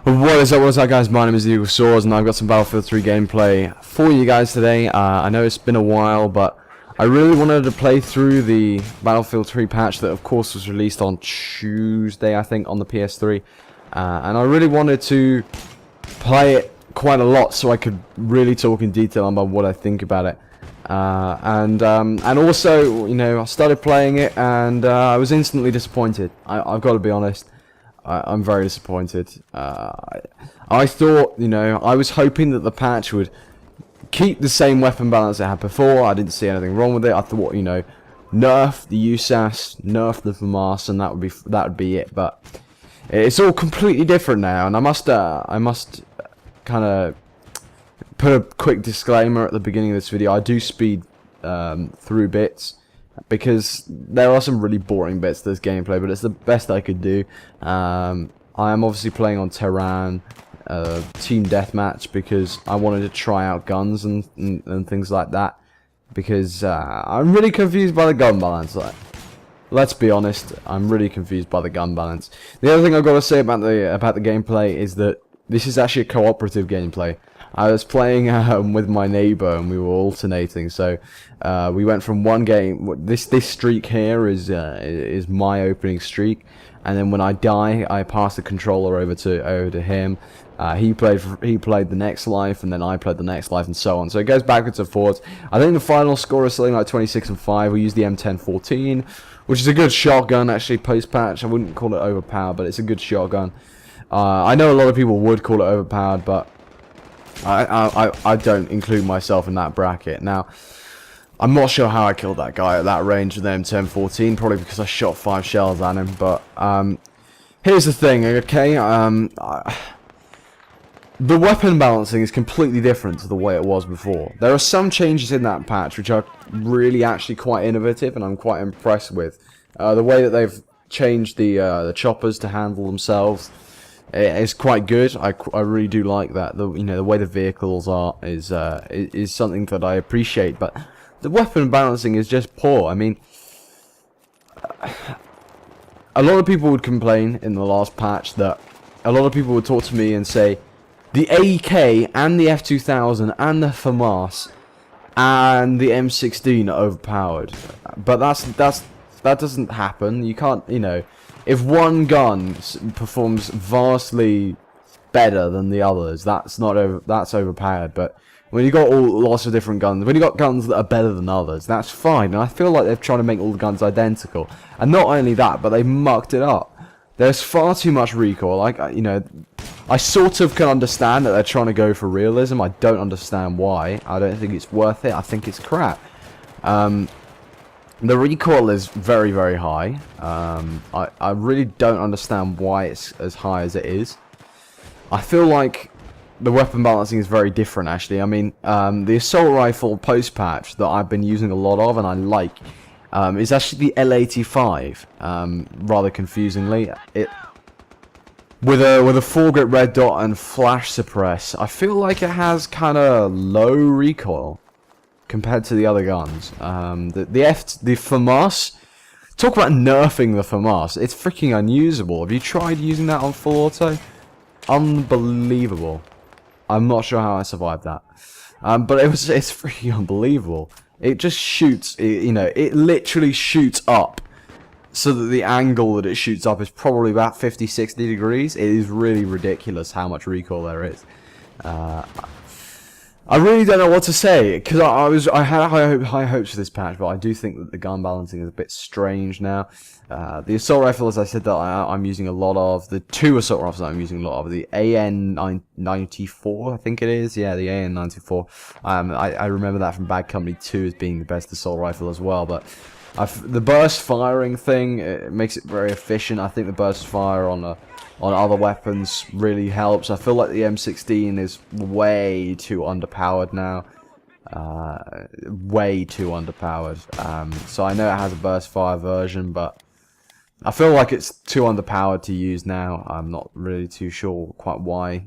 What is up guys, my name is Eagle Swords and I've got some Battlefield 3 gameplay for you guys today. I know it's been a while, but I really wanted to play through the Battlefield 3 patch that of course was released on Tuesday, I think, on the PS3. And I really wanted to play it quite a lot so I could really talk in detail about what I think about it. And also, you know, I started playing it and I was instantly disappointed. I've got to be honest. I'm very disappointed. I thought, you know, I was hoping that the patch would keep the same weapon balance it had before. I didn't see anything wrong with it. I thought, you know, nerf the USAS, nerf the FAMAS, and that would be it. But it's all completely different now, and I must kind of put a quick disclaimer at the beginning of this video. I do speed through bits, because there are some really boring bits to this gameplay, but it's the best I could do. I am obviously playing on Tehran Team Deathmatch because I wanted to try out guns and things like that, because I'm really confused by the gun balance. Let's be honest, I'm really confused by the gun balance. The other thing I've got to say about the gameplay is that this is actually a cooperative gameplay. I was playing with my neighbour and we were alternating, so we went from one game. This streak here is my opening streak, and then when I die, I pass the controller over to him. He played the next life, and then I played the next life, and so on. So it goes backwards and forwards. I think the final score is something like 26-5. We used the M1014, which is a good shotgun actually post patch. I wouldn't call it overpowered, but it's a good shotgun. I know a lot of people would call it overpowered, but I don't include myself in that bracket. Now, I'm not sure how I killed that guy at that range with the M1014, probably because I shot 5 shells at him, but here's the thing, okay? The weapon balancing is completely different to the way it was before. There are some changes in that patch which are really actually quite innovative, and I'm quite impressed with. The way that they've changed the choppers to handle themselves, it's quite good. I really do like that. The way the vehicles are is something that I appreciate, but the weapon balancing is just poor. I mean, a lot of people would complain in the last patch that a lot of people would talk to me and say the AK and the F2000 and the FAMAS and the M16 are overpowered, but that doesn't happen. You can't, you know. If one gun performs vastly better than the others, that's overpowered. But when you got lots of different guns, when you got guns that are better than others, that's fine. And I feel like they're trying to make all the guns identical. And not only that, but they mucked it up. There's far too much recoil. You know, I sort of can understand that they're trying to go for realism. I don't understand why. I don't think it's worth it. I think it's crap. The recoil is very, very high. I really don't understand why it's as high as it is. I feel like the weapon balancing is very different, actually. I mean, the assault rifle post-patch that I've been using a lot of and I like is actually the L85. Rather confusingly, with a foregrip red dot and flash suppress, I feel like it has kind of low recoil compared to the other guns. The FAMAS, talk about nerfing the FAMAS. It's freaking unusable. Have you tried using that on full auto? Unbelievable. I'm not sure how I survived that. But it's freaking unbelievable. It just shoots, you know, it literally shoots up, so that the angle that it shoots up is probably about 50-60 degrees. It is really ridiculous how much recoil there is. I really don't know what to say, because I had high hopes for this patch, but I do think that the gun balancing is a bit strange now. The assault rifle, as I said, that I'm using a lot of, the two assault rifles that I'm using a lot of, the AN-94, I think it is, yeah, the AN-94. I remember that from Bad Company 2 as being the best assault rifle as well, but the burst firing thing, it makes it very efficient. I think the burst fire on other weapons really helps. I feel like the M16 is way too underpowered now. Way too underpowered. So I know it has a burst fire version, but I feel like it's too underpowered to use now. I'm not really too sure quite why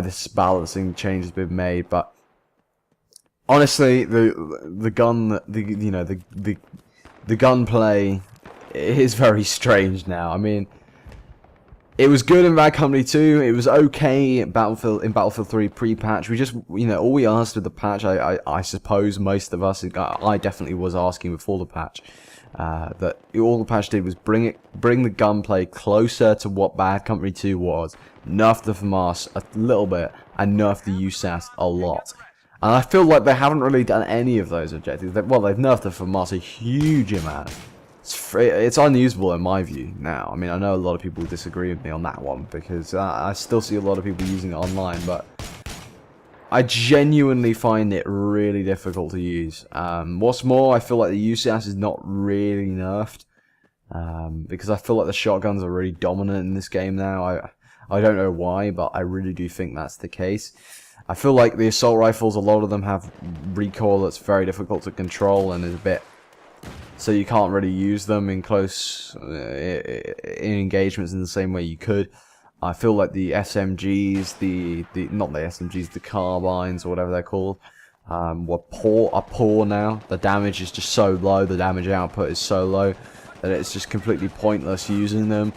this balancing change has been made, but honestly, the gunplay is very strange now. I mean, It was good in Bad Company 2. It was okay in Battlefield 3 pre-patch. We just, all we asked with the patch, I suppose most of us, I definitely was asking before the patch, that all the patch did was bring the gunplay closer to what Bad Company 2 was, nerf the FAMAS a little bit, and nerf the USAS a lot. And I feel like they haven't really done any of those objectives. Well, they've nerfed the FAMAS a huge amount. It's unusable in my view now. I mean, I know a lot of people disagree with me on that one, because I still see a lot of people using it online, but I genuinely find it really difficult to use. What's more, I feel like the UCAS is not really nerfed, because I feel like the shotguns are really dominant in this game now. I don't know why, but I really do think that's the case. I feel like the assault rifles, a lot of them have recoil that's very difficult to control and is a bit... So you can't really use them in close in engagements in the same way you could. I feel like the SMGs, not the SMGs, the carbines or whatever they're called, are poor now. The damage is just so low, the damage output is so low that it's just completely pointless using them.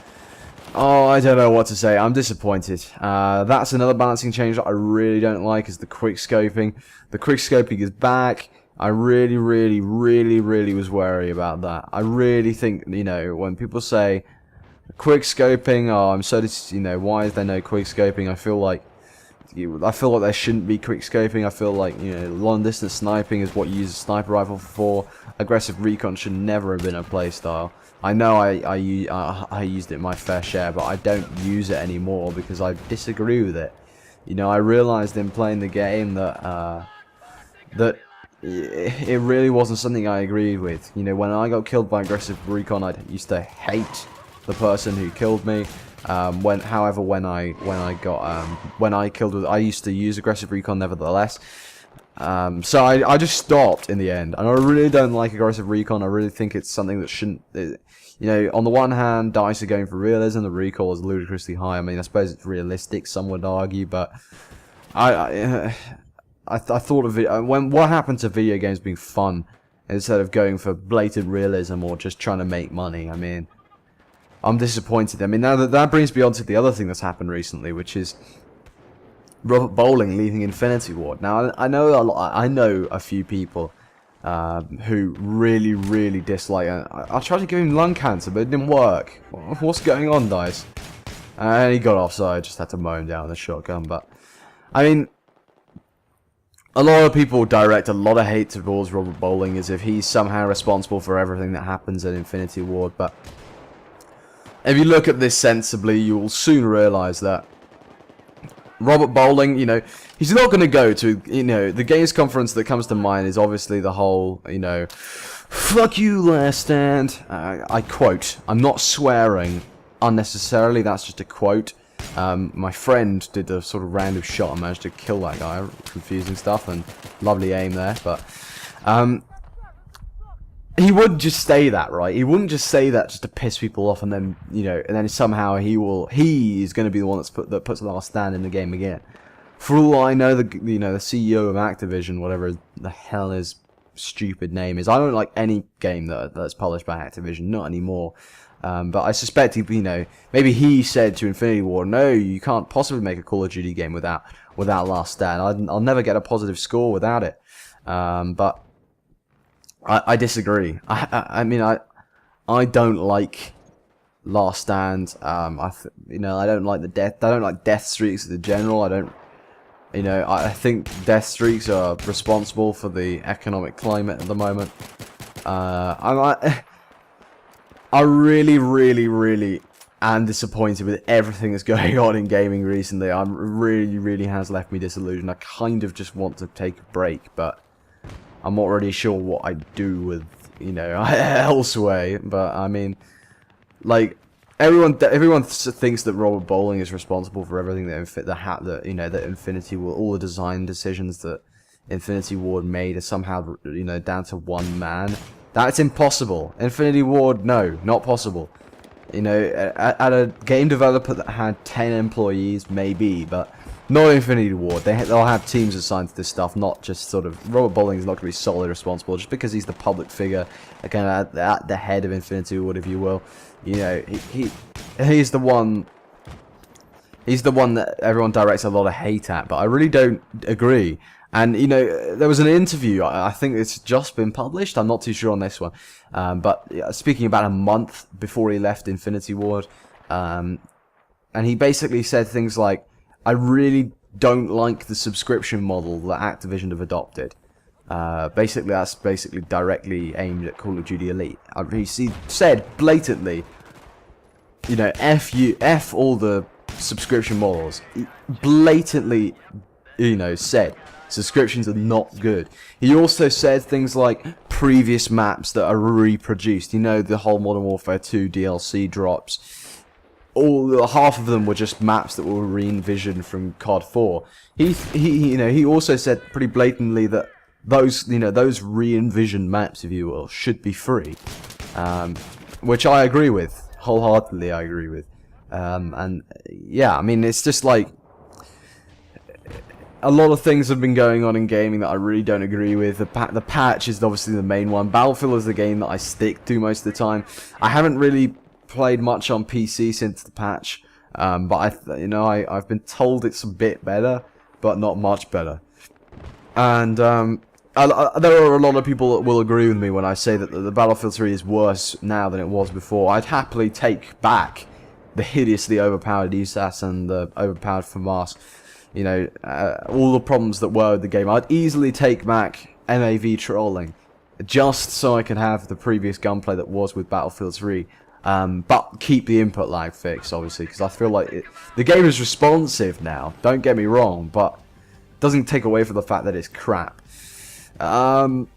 Oh, I don't know what to say. I'm disappointed. That's another balancing change that I really don't like, is the quick scoping. The quick scoping is back. I really was wary about that. I really think, when people say quick scoping, oh, I'm so why is there no quick scoping? I feel like there shouldn't be quick scoping. I feel like, long distance sniping is what you use a sniper rifle for. Aggressive recon should never have been a playstyle. I know I used it my fair share, but I don't use it anymore because I disagree with it. I realized in playing the game that it really wasn't something I agreed with. When I got killed by aggressive recon, I used to hate the person who killed me. However, when I killed with, I used to use aggressive recon nevertheless. So I just stopped in the end, and I really don't like aggressive recon. I really think it's something that shouldn't. On the one hand, DICE are going for realism. The recoil is ludicrously high. I mean, I suppose it's realistic. Some would argue, but I thought of it what happened to video games being fun instead of going for blatant realism or just trying to make money. I mean, I'm disappointed. I mean, now that brings me on to the other thing that's happened recently, which is Robert Bowling leaving Infinity Ward. Now, I know a few people who really dislike it. I tried to give him lung cancer, but it didn't work. What's going on, DICE? And he got off, so I just had to mow him down with a shotgun. But I mean, a lot of people direct a lot of hate towards Robert Bowling as if he's somehow responsible for everything that happens at Infinity Ward, but if you look at this sensibly, you will soon realize that Robert Bowling, he's not going to go to, the games conference that comes to mind is obviously the whole, fuck you, Last Stand. I quote, I'm not swearing unnecessarily, that's just a quote. My friend did a sort of random shot and managed to kill that guy. Confusing stuff and lovely aim there, but he wouldn't just say that, right? He wouldn't just say that just to piss people off, and then and then somehow he is going to be the one that puts Last Stand in the game again. For all I know, the CEO of Activision, whatever the hell his stupid name is, I don't like any game that's published by Activision, not anymore. But I suspect maybe he said to Infinity Ward, no, you can't possibly make a Call of Duty game without Last Stand. I'll never get a positive score without it. But I disagree. I mean, I don't like Last Stand. I don't like the death. I don't like death streaks in general. I don't. I think death streaks are responsible for the economic climate at the moment. I really am disappointed with everything that's going on in gaming recently. Really has left me disillusioned. I kind of just want to take a break, but I'm not really sure what I do with, elsewhere. But I mean, like, everyone thinks that Robert Bowling is responsible for everything that Infinity Ward, all the design decisions that Infinity Ward made are somehow, down to one man. That's impossible. Infinity Ward, no, not possible. At a game developer that had 10 employees, maybe, but not Infinity Ward. They'll have teams assigned to this stuff, not just sort of... Robert Bowling is not going to be solely responsible, just because he's the public figure, kind of at the head of Infinity Ward, if you will. He's the one He's the one that everyone directs a lot of hate at, but I really don't agree. And, you know, there was an interview, I think it's just been published, I'm not too sure on this one, but speaking about a month before he left Infinity Ward, and he basically said things like, I really don't like the subscription model that Activision have adopted. Basically, that's basically directly aimed at Call of Duty Elite. He said blatantly, you know, F all the subscription models. He blatantly, you know, said subscriptions are not good. He also said things like previous maps that are reproduced. You know, the whole Modern Warfare 2 DLC drops. Half of them were just maps that were re-envisioned from COD 4. He also said pretty blatantly that those re-envisioned maps, if you will, should be free, which I agree with wholeheartedly. I agree with, and yeah, I mean, it's just like a lot of things have been going on in gaming that I really don't agree with. The patch is obviously the main one. Battlefield is the game that I stick to most of the time. I haven't really played much on PC since the patch, but I've been told it's a bit better, but not much better. And there are a lot of people that will agree with me when I say that the Battlefield 3 is worse now than it was before. I'd happily take back the hideously overpowered ESAS and the overpowered FAMAS. You know, all the problems that were with the game. I'd easily take back MAV trolling, just so I could have the previous gunplay that was with Battlefield 3. But keep the input lag fixed, obviously, because I feel like the game is responsive now, don't get me wrong, but it doesn't take away from the fact that it's crap. I'm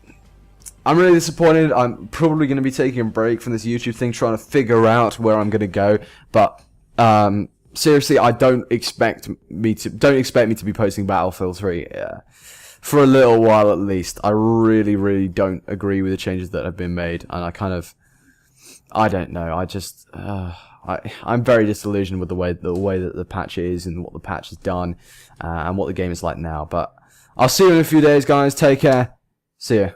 really disappointed. I'm probably going to be taking a break from this YouTube thing, trying to figure out where I'm going to go, but seriously, I don't expect me to be posting Battlefield 3 for a little while at least. I really don't agree with the changes that have been made, and I don't know. I'm very disillusioned with the way that the patch is and what the patch has done, and what the game is like now. But I'll see you in a few days, guys. Take care. See ya.